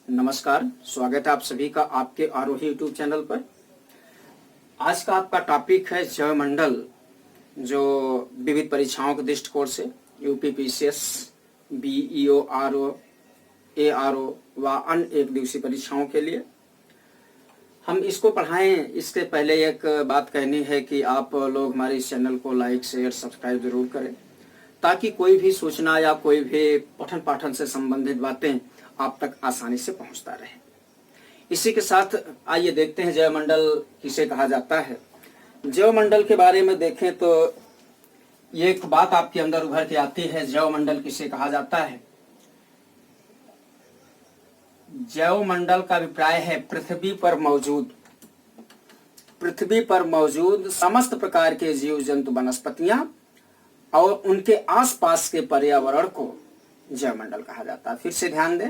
नमस्कार, स्वागत है आप सभी का आपके आरोही यूट्यूब चैनल पर। आज का आपका टॉपिक है जैवमंडल, जो विविध परीक्षाओं के दृष्टिकोण से UP PCS, BEO, RO, ARO व अन्य एक दिवसीय परीक्षाओं के लिए हम इसको पढ़ाएं। इसके पहले एक बात कहनी है कि आप लोग हमारे इस चैनल को लाइक, शेयर, सब्सक्राइब जरूर करें, ताकि कोई भी सूचना या कोई भी पठन पाठन से संबंधित बातें आप तक आसानी से पहुंचता रहे। इसी के साथ आइए देखते हैं जैवमंडल किसे कहा जाता है। जैवमंडल के बारे में देखें तो ये एक बात आपके अंदर उभर के आती है, जैवमंडल किसे कहा जाता है। जैवमंडल का अभिप्राय है पृथ्वी पर मौजूद समस्त प्रकार के जीव जंतु, वनस्पतियां और उनके आसपास के पर्यावरण को जैवमंडल कहा जाता है। फिर से ध्यान दें,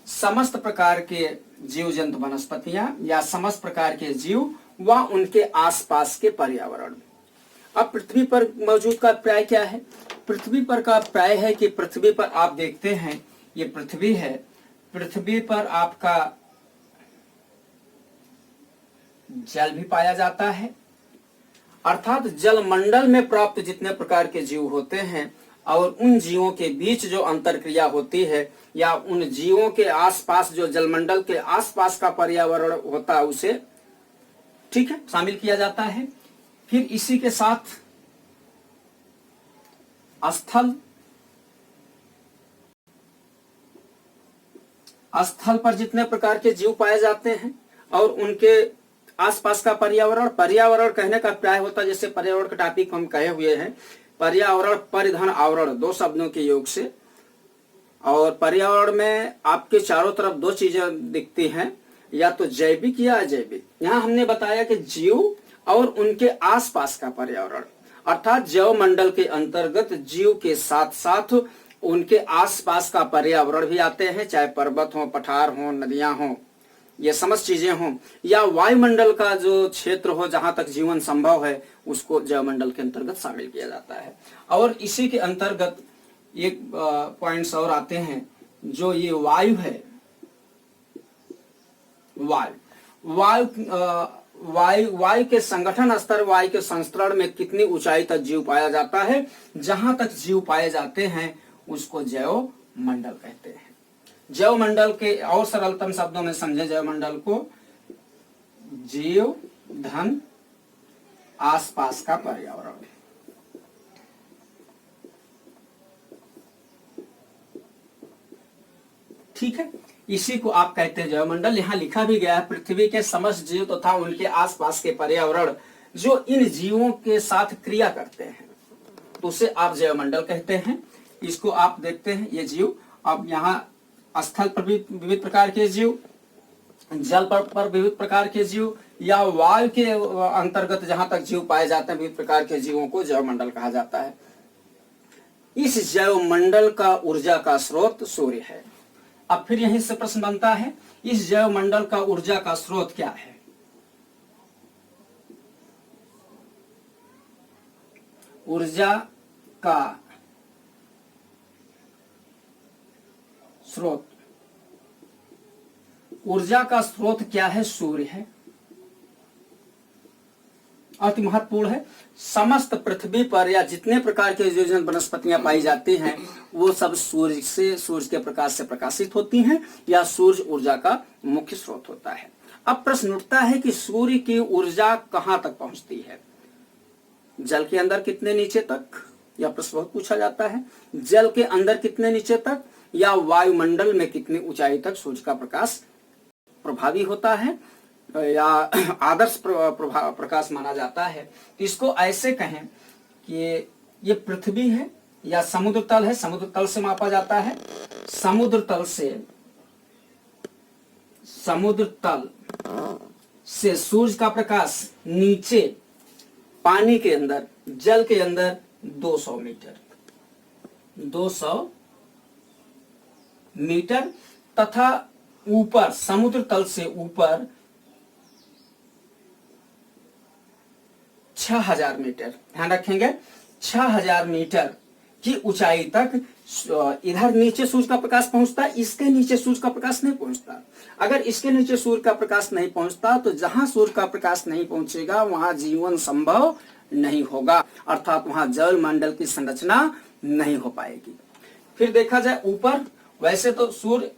समस्त प्रकार के जीव जंतु, वनस्पतियां या समस्त प्रकार के जीव व उनके आसपास के पर्यावरण। अब पृथ्वी पर मौजूद का अभिप्राय क्या है? पृथ्वी पर का अभिप्राय है कि पृथ्वी पर आप देखते हैं, ये पृथ्वी है, पृथ्वी पर आपका जल भी पाया जाता है, अर्थात जलमंडल में प्राप्त जितने प्रकार के जीव होते हैं और उन जीवों के बीच जो अंतरक्रिया होती है या उन जीवों के आसपास जो जलमंडल के आसपास का पर्यावरण होता है उसे ठीक है शामिल किया जाता है। फिर इसी के साथ स्थल पर जितने प्रकार के जीव पाए जाते हैं और उनके आसपास का पर्यावरण कहने का अभिप्राय होता है, जैसे पर्यावरण का टॉपिक हम कहे हुए हैं, पर्यावरण परिधन आवरण, दो शब्दों के योग से। और पर्यावरण में आपके चारों तरफ दो चीजें दिखती हैं, या तो जैविक या अजैविक। यहाँ हमने बताया कि जीव और उनके आसपास का पर्यावरण, अर्थात जैवमंडल के अंतर्गत जीव के साथ साथ उनके आसपास का पर्यावरण भी आते हैं, चाहे पर्वत हो, पठार हो, नदियां हो, ये समस्त चीजें हों, या वायुमंडल का जो क्षेत्र हो जहां तक जीवन संभव है उसको जैवमंडल के अंतर्गत शामिल किया जाता है। और इसी के अंतर्गत एक पॉइंट्स और आते हैं, जो ये वायु है, वायु के संगठन स्तर, वायु के संस्तरण में कितनी ऊंचाई तक जीव पाया जाता है, जहां तक जीव पाए जाते हैं उसको जैवमंडल कहते हैं। जैवमंडल के और सरलतम शब्दों में समझे जैवमंडल को, जीव धन आसपास का पर्यावरण। ठीक है, इसी को आप कहते हैं जैवमंडल। यहां लिखा भी गया है, पृथ्वी के समस्त जीव तथा तो उनके आसपास के पर्यावरण जो इन जीवों के साथ क्रिया करते हैं तो उसे आप जैवमंडल कहते हैं। इसको आप देखते हैं, ये जीव, अब यहाँ स्थल पर भी विविध प्रकार के जीव, जल पर विविध प्रकार के जीव, या वायु के अंतर्गत जहां तक जीव पाए जाते हैं विविध प्रकार के जीवों को जैवमंडल कहा जाता है। इस जैवमंडल का ऊर्जा का स्रोत सूर्य है। अब फिर यहीं से प्रश्न बनता है, इस जैवमंडल का ऊर्जा का स्रोत क्या है? ऊर्जा का स्रोत, ऊर्जा का स्रोत क्या है? सूर्य है। अति महत्वपूर्ण है। समस्त पृथ्वी पर या जितने प्रकार के जीव जंतु वनस्पतियां पाई जाती हैं वो सब सूर्य के प्रकाश से प्रकाशित होती हैं, या सूर्य ऊर्जा का मुख्य स्रोत होता है। अब प्रश्न उठता है कि सूर्य की ऊर्जा कहां तक पहुंचती है? जल के अंदर कितने नीचे तक, यह प्रश्न बहुत पूछा जाता है। जल के अंदर कितने नीचे तक, या वायुमंडल में कितनी ऊंचाई तक सूर्य का प्रकाश प्रभावी होता है या आदर्श प्रकाश माना जाता है। इसको ऐसे कहें कि ये पृथ्वी है या समुद्र तल है, समुद्र तल से मापा जाता है। समुद्र तल से सूर्य का प्रकाश नीचे पानी के अंदर, जल के अंदर 200 मीटर तथा ऊपर समुद्र तल से ऊपर 6000 मीटर, ध्यान रखेंगे 6000 मीटर की ऊंचाई तक इधर नीचे सूर्य का प्रकाश पहुंचता है, इसके नीचे सूर्य का प्रकाश नहीं पहुंचता। अगर इसके नीचे सूर्य का प्रकाश नहीं पहुंचता तो जहां सूर्य का प्रकाश नहीं पहुंचेगा वहां जीवन संभव नहीं होगा, अर्थात वहां जल मंडल की संरचना नहीं हो पाएगी। फिर देखा जाए ऊपर, वैसे तो सूर्य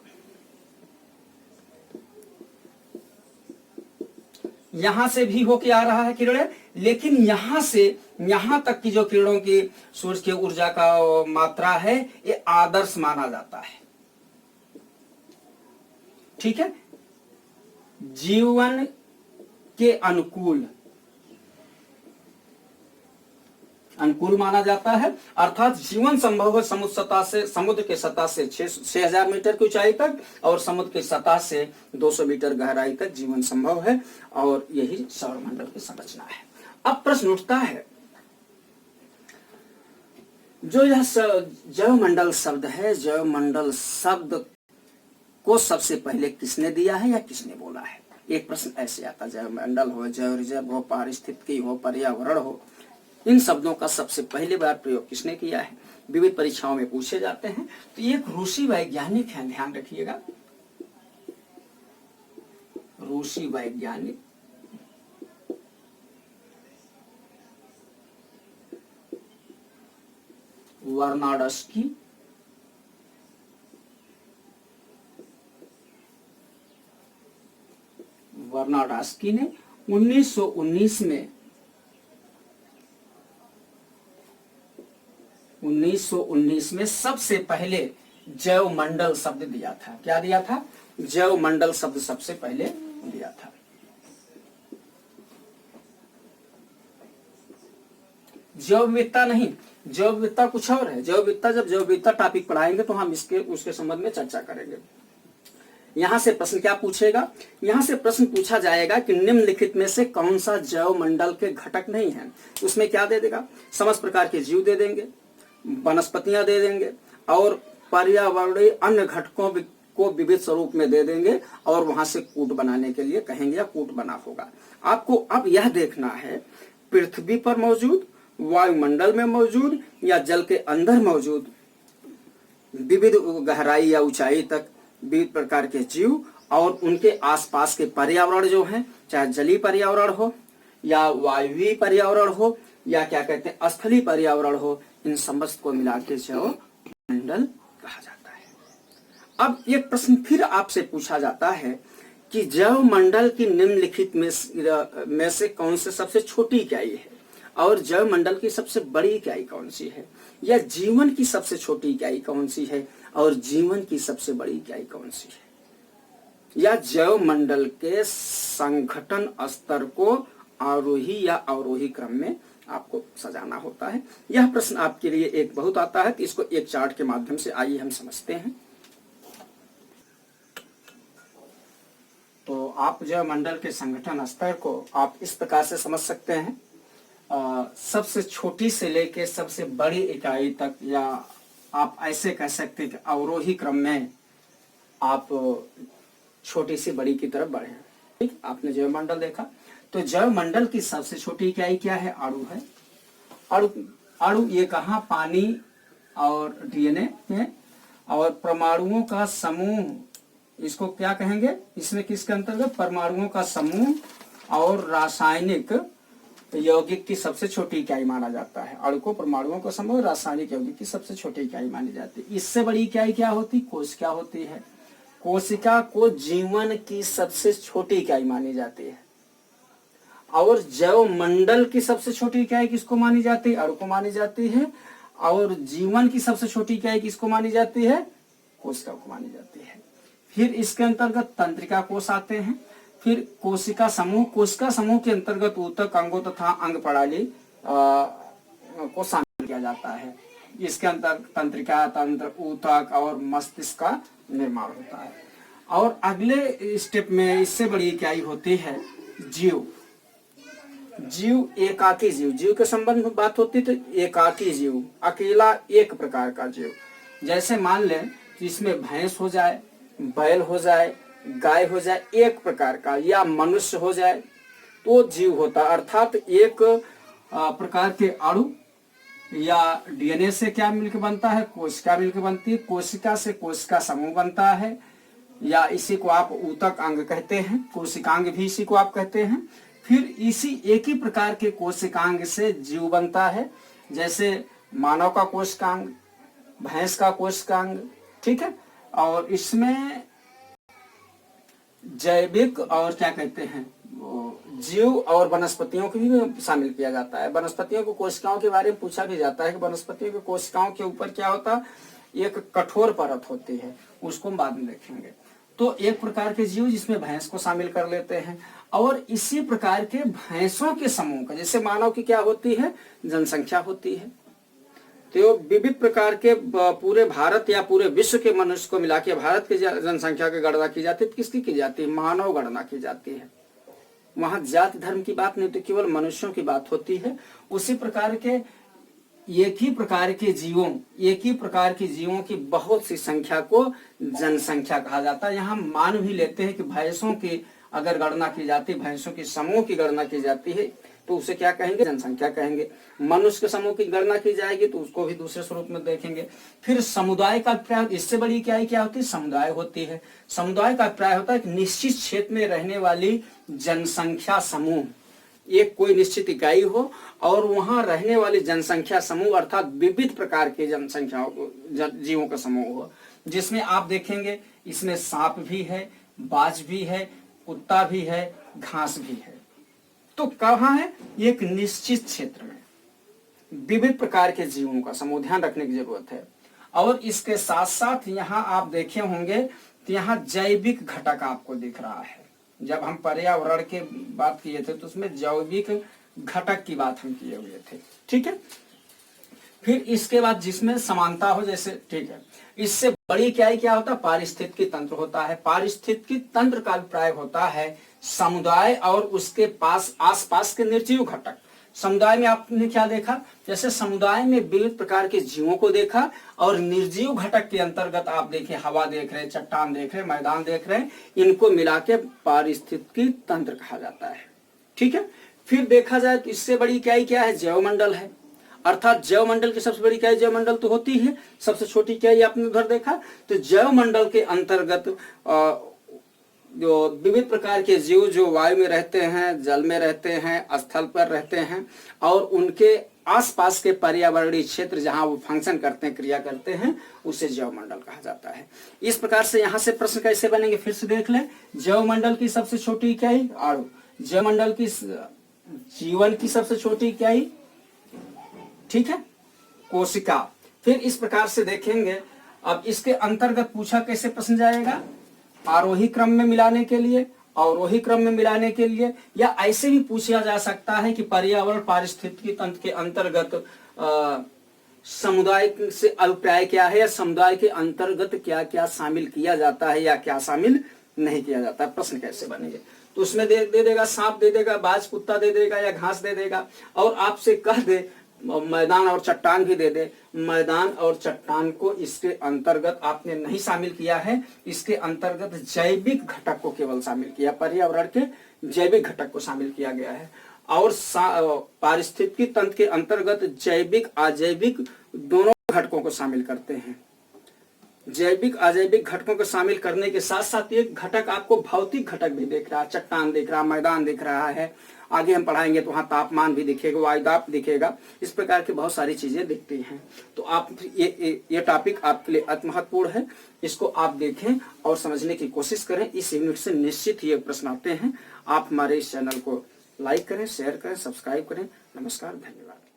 यहां से भी होके आ रहा है किरणें, लेकिन यहां से यहां तक की जो किरणों की सूर्य की ऊर्जा का मात्रा है ये आदर्श माना जाता है। ठीक है, जीवन के अनुकूल माना जाता है, अर्थात जीवन संभव है समुद्र के सतह से 6000 मीटर की ऊंचाई तक और समुद्र की सतह से 200 मीटर गहराई तक जीवन संभव है, और यही सौरमंडल की संरचना है। अब प्रश्न उठता है, जो यह जैवमंडल शब्द है, जैवमंडल शब्द को सबसे पहले किसने दिया है या किसने बोला है? एक प्रश्न ऐसे आता है, जैवमंडल हो, जैव रिजर्व हो, पारिस्थितिकी हो, पर्यावरण हो, इन शब्दों का सबसे पहले बार प्रयोग किसने किया है? विविध परीक्षाओं में पूछे जाते हैं। तो ये एक रूसी वैज्ञानिक है, ध्यान रखिएगा, रूसी वैज्ञानिक वर्नाडस्की ने 1919 में सबसे पहले जैवमंडल शब्द दिया था। क्या दिया था? जैवमंडल शब्द सबसे पहले दिया था। जैव विविधता नहीं, जैव विविधता कुछ और है। जैव विविधता, जब जैव विविधता टॉपिक पढ़ाएंगे तो हम उसके संबंध में चर्चा करेंगे। यहां से प्रश्न क्या पूछेगा? यहां से प्रश्न पूछा जाएगा कि निम्नलिखित में से कौन सा जैवमंडल के घटक नहीं है। उसमें क्या दे देगा? समस्त प्रकार के जीव दे देंगे, वनस्पतियां दे देंगे, और पर्यावरणीय अन्य घटकों को विविध स्वरूप में दे देंगे, और वहां से कूट बनाने के लिए कहेंगे या कूट बना होगा। आपको अब यह देखना है, पृथ्वी पर मौजूद, वायुमंडल में मौजूद, या जल के अंदर मौजूद विविध गहराई या ऊंचाई तक विविध प्रकार के जीव और उनके आसपास के पर्यावरण जो हैं, चाहे जलीय पर्यावरण हो या वायुवीय पर्यावरण हो या क्या कहते हैं स्थलीय पर्यावरण हो, इन समस्त को मिला के जैवमंडल कहा जाता है। अब ये प्रश्न फिर आपसे पूछा जाता है कि जैवमंडल की निम्नलिखित में से कौन से सबसे छोटी इकाई है, और जैवमंडल की सबसे बड़ी इकाई कौन सी है, या जीवन की सबसे छोटी इकाई कौन सी है और जीवन की सबसे बड़ी इकाई कौन सी है, या जैवमंडल के संगठन स्तर को आरोही या अवरोही क्रम में आपको सजाना होता है। यह प्रश्न आपके लिए एक बहुत आता है, तो इसको एक चार्ट के माध्यम से आइए हम समझते हैं। तो आप जैवमंडल के संगठन स्तर को आप इस प्रकार से समझ सकते हैं, सबसे छोटी से लेके सबसे बड़ी इकाई तक, या आप ऐसे कह सकते हैं कि अवरोही क्रम में आप छोटी से बड़ी की तरफ बढ़े। ठीक, आपने जैवमंडल देखा, तो जैवमंडल की सबसे छोटी इकाई क्या है? अणु है। अणु ये कहा? पानी और डीएनए में, और परमाणुओं का समूह, इसको क्या कहेंगे? इसमें किसके अंतर्गत? परमाणुओं का समूह और रासायनिक यौगिक की सबसे छोटी इकाई माना जाता है। अणु को परमाणुओं का समूह, रासायनिक यौगिक की सबसे छोटी इकाई मानी जाती है। इससे बड़ी इकाई क्या होती? कोशिका होती है। कोशिका को जीवन की सबसे छोटी इकाई मानी जाती है। और जैवमंडल की सबसे छोटी इकाई किसको मानी जाती है? अणु को मानी जाती है। और जीवन की सबसे छोटी इकाई किसको मानी जाती है? कोशिका को मानी जाती है। फिर इसके अंतर्गत तंत्रिका कोष आते हैं, फिर कोशिका समूह के अंतर्गत ऊतक, अंगों तथा अंग प्रणाली को शामिल किया जाता है। इसके अंतर्गत तंत्रिका, तंत्र, ऊतक और मस्तिष्क का निर्माण होता है। और अगले स्टेप में इससे बड़ी इकाई होती है जीव। जीव एकाकी जीव, जीव के संबंध में बात होती तो एकाकी जीव, अकेला एक प्रकार का जीव। जैसे मान लें कि इसमें भैंस हो जाए, बैल हो जाए, गाय हो जाए, एक प्रकार का, या मनुष्य हो जाए तो जीव होता। अर्थात एक प्रकार के अणु या डीएनए से क्या मिलकर बनता है, कोशिका मिलकर बनती है, कोशिका से कोशिका समूह बनता है, या इसी को आप ऊतक अंग कहते हैं, कोशिकांग भी इसी को आप कहते हैं। फिर इसी एक ही प्रकार के कोशिकांग से जीव बनता है, जैसे मानव का कोशिकांग, भैंस का कोशिकांग, ठीक है। और इसमें जैविक और क्या कहते हैं जीव और वनस्पतियों को भी शामिल किया जाता है। वनस्पतियों को कोशिकाओं के बारे में पूछा भी जाता है कि वनस्पतियों की कोशिकाओं के ऊपर क्या होता है, एक कठोर परत होती है, उसको हम बाद में देखेंगे। तो एक प्रकार के जीव जिसमें भैंस को शामिल कर लेते हैं, और इसी प्रकार के भैंसों के समूह का, जैसे मानव की क्या होती है, जनसंख्या होती है, तो विविध प्रकार के पूरे भारत या पूरे विश्व के मनुष्य को मिला के भारत की जनसंख्या की गणना की जाती है। किसकी की जाती है, मानव गणना की जाती है। वहां जाति धर्म की बात नहीं, तो केवल मनुष्यों की बात होती है। उसी प्रकार के एक ही प्रकार के जीवों की बहुत सी संख्या को जनसंख्या कहा जाता है। यहाँ मान भी लेते हैं कि भैंसों की अगर गणना की जाती है, भैंसों के समूह की गणना की जाती है, तो उसे क्या कहेंगे, जनसंख्या कहेंगे। मनुष्य के समूह की गणना की जाएगी तो उसको भी दूसरे स्वरूप में देखेंगे। फिर समुदाय का अभिप्राय, इससे बड़ी क्या होती है, समुदाय होती है। समुदाय का अभिप्राय होता है कि निश्चित क्षेत्र में रहने वाली जनसंख्या समूह, एक कोई निश्चित इकाई हो और वहां रहने वाली जनसंख्या समूह अर्थात विविध प्रकार के जनसंख्याओं जीवों का समूह हो, जिसमें आप देखेंगे इसमें सांप भी है, बाज भी है, कुत्ता भी है, घास भी है। तो कहाँ है, एक निश्चित क्षेत्र में विविध प्रकार के जीवों का समूह, ध्यान रखने की जरूरत है। और इसके साथ साथ यहाँ आप देखे होंगे तो यहाँ जैविक घटक आपको दिख रहा है। जब हम पर्यावरण की बात किए थे तो उसमें जैविक घटक की बात हम किए हुए थे, ठीक है। फिर इसके बाद जिसमें समानता हो, जैसे ठीक है, इससे बड़ी क्या होता है, पारिस्थितिकी तंत्र होता है। पारिस्थितिकी तंत्र का अभिप्राय होता है समुदाय और उसके पास आसपास के निर्जीव घटक। समुदाय में आपने क्या देखा, जैसे समुदाय में विविध प्रकार के जीवों को देखा, और निर्जीव घटक के अंतर्गत आप देखें हवा देख रहे हैं, चट्टान देख रहे हैं, मैदान देख रहे हैं, इनको मिला के पारिस्थितिकी तंत्र कहा जाता है, ठीक है। फिर देखा जाए तो इससे बड़ी क्या है, जैवमंडल है। अर्थात जैवमंडल की सबसे बड़ी क्या है, जैवमंडल तो होती है, सबसे छोटी क्या है आपने उधर देखा। तो जैवमंडल के अंतर्गत जो विविध प्रकार के जीव जो वायु में रहते हैं, जल में रहते हैं, स्थल पर रहते हैं, और उनके आसपास के पर्यावरणीय क्षेत्र जहां वो फंक्शन करते हैं, क्रिया करते हैं, उसे जैवमंडल कहा जाता है। इस प्रकार से यहाँ से प्रश्न कैसे बनेंगे, फिर से देख लें। जैवमंडल की सबसे छोटी इकाई अणु, जैवमंडल की जीवन की सबसे छोटी इकाई, ठीक है, कोशिका। फिर इस प्रकार से देखेंगे। अब इसके अंतर्गत पूछा कैसे प्रश्न जाएगा, आरोही क्रम में मिलाने के लिए, अवरोही क्रम में मिलाने के लिए, या ऐसे भी पूछा जा सकता है कि पर्यावरण पारिस्थितिकी तंत्र के अंतर्गत समुदाय से अभिप्राय क्या है, या समुदाय के अंतर्गत क्या क्या शामिल किया जाता है या क्या शामिल नहीं किया जाता है। प्रश्न कैसे बनेंगे, तो उसमें दे देगा सांप दे देगा, बाज कुत्ता दे देगा, या घास दे देगा, और आपसे कह दे मैदान और चट्टान भी दे दे। मैदान और चट्टान को इसके अंतर्गत आपने नहीं शामिल किया है, इसके अंतर्गत जैविक घटक को केवल शामिल किया, पर्यावरण के जैविक घटक को शामिल किया गया है। और पारिस्थितिकी तंत्र के अंतर्गत जैविक अजैविक दोनों घटकों को शामिल करते हैं। जैविक अजैविक घटकों को शामिल करने के साथ साथ एक घटक आपको भौतिक घटक भी दिख रहा है, चट्टान दिख रहा, मैदान दिख रहा है। आगे हम पढ़ाएंगे तो वहां तापमान भी दिखेगा, वायुदाब दिखेगा, इस प्रकार की बहुत सारी चीजें दिखती हैं। तो आप ये टॉपिक आपके लिए अति महत्वपूर्ण है, इसको आप देखें और समझने की कोशिश करें। इस यूनिट से निश्चित ही प्रश्न आते हैं। आप हमारे इस चैनल को लाइक करें, शेयर करें, सब्सक्राइब करें। नमस्कार, धन्यवाद।